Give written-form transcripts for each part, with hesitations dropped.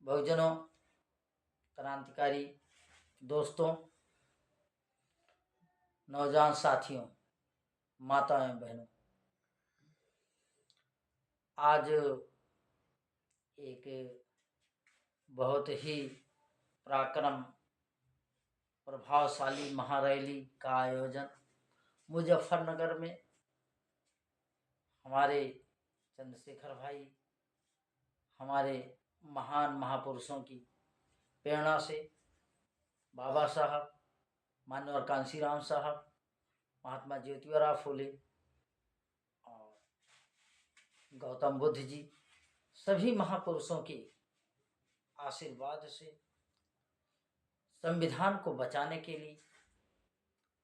बहुजनों, क्रांतिकारी दोस्तों, नौजवान साथियों, माताओं एवं बहनों, आज एक बहुत ही पराक्रम प्रभावशाली महारैली का आयोजन मुजफ्फरनगर में हमारे चंद्रशेखर भाई, हमारे महान महापुरुषों की प्रेरणा से बाबा साहब, माननीय कांशीराम साहब, महात्मा ज्योतिबा फुले और गौतम बुद्ध जी, सभी महापुरुषों के आशीर्वाद से संविधान को बचाने के लिए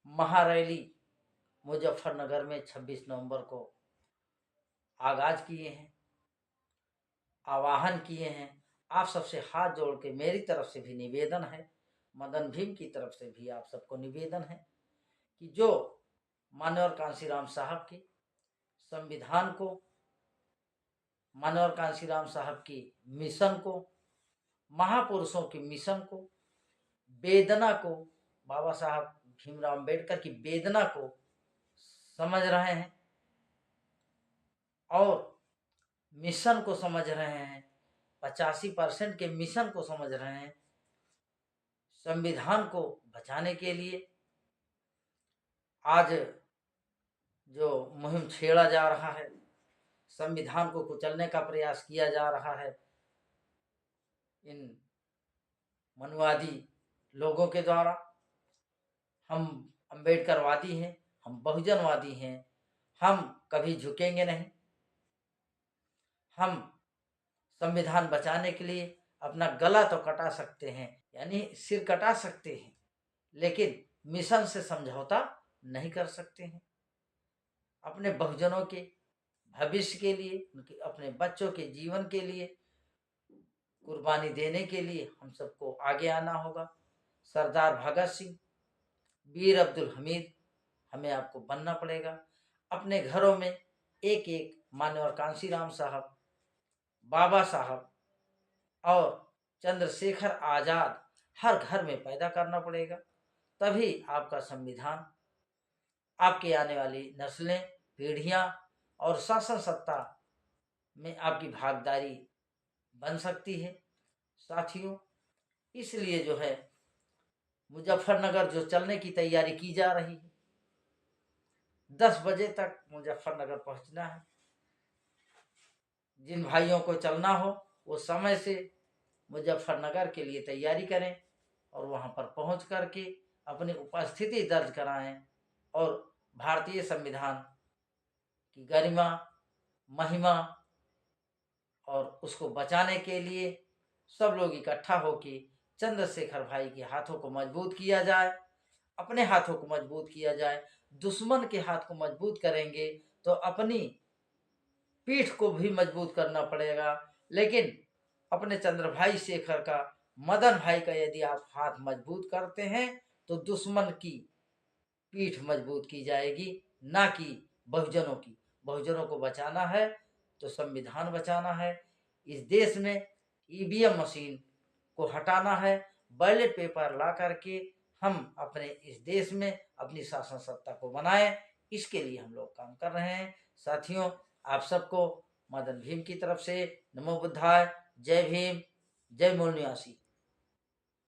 महारैली मुजफ्फरनगर में 26 नवंबर को आगाज किए हैं, आवाहन किए हैं। आप सबसे हाथ जोड़ के मेरी तरफ से भी निवेदन है, मदन भीम की तरफ से भी आप सबको निवेदन है कि जो माननीय कांशीराम साहब के संविधान को, माननीय कांशीराम साहब की मिशन को, महापुरुषों की मिशन को, वेदना को, बाबा साहब भीमराव अम्बेडकर की वेदना को समझ रहे हैं और मिशन को समझ रहे हैं, 85% के मिशन को समझ रहे हैं, संविधान को बचाने के लिए आज जो मुहिम छेड़ा जा रहा है, संविधान को कुचलने का प्रयास किया जा रहा है इन मनुवादी लोगों के द्वारा। हम अम्बेडकरवादी हैं, हम बहुजनवादी हैं, हम कभी झुकेंगे नहीं। हम संविधान बचाने के लिए अपना गला तो कटा सकते हैं, यानी सिर कटा सकते हैं, लेकिन मिशन से समझौता नहीं कर सकते हैं। अपने बहुजनों के भविष्य के लिए, उनके अपने बच्चों के जीवन के लिए कुर्बानी देने के लिए हम सबको आगे आना होगा। सरदार भगत सिंह, वीर अब्दुल हमीद हमें आपको बनना पड़ेगा। अपने घरों में एक एक माननीय कांशीराम साहब, बाबा साहब और चंद्रशेखर आजाद हर घर में पैदा करना पड़ेगा। तभी आपका संविधान, आपके आने वाली नस्लें, पीढ़ियां और शासन सत्ता में आपकी भागीदारी बन सकती है। साथियों, इसलिए जो है मुजफ्फरनगर जो चलने की तैयारी की जा रही है, 10 बजे तक मुजफ्फरनगर पहुंचना है। जिन भाइयों को चलना हो वो समय से मुजफ्फरनगर के लिए तैयारी करें और वहां पर पहुंच करके अपनी उपस्थिति दर्ज कराएं और भारतीय संविधान की गरिमा, महिमा और उसको बचाने के लिए सब लोग इकट्ठा होकर चंद्रशेखर भाई के हाथों को मजबूत किया जाए, अपने हाथों को मजबूत किया जाए। दुश्मन के हाथ को मजबूत करेंगे तो अपनी पीठ को भी मजबूत करना पड़ेगा, लेकिन अपने चंद्र भाई शेखर का, मदन भाई का यदि आप हाथ मजबूत करते हैं तो दुश्मन की पीठ मजबूत की जाएगी, ना कि बहुजनों की। बहुजनों को बचाना है तो संविधान बचाना है। इस देश में ईवीएम मशीन को हटाना है, बैलेट पेपर ला करके हम अपने इस देश में अपनी शासन सत्ता को बनाएं। इसके लिए हम लोग काम कर रहे हैं। साथियों, आप सबको मदन भीम की तरफ से नमो बुद्धाय, जय भीम, जय मूल निवासी।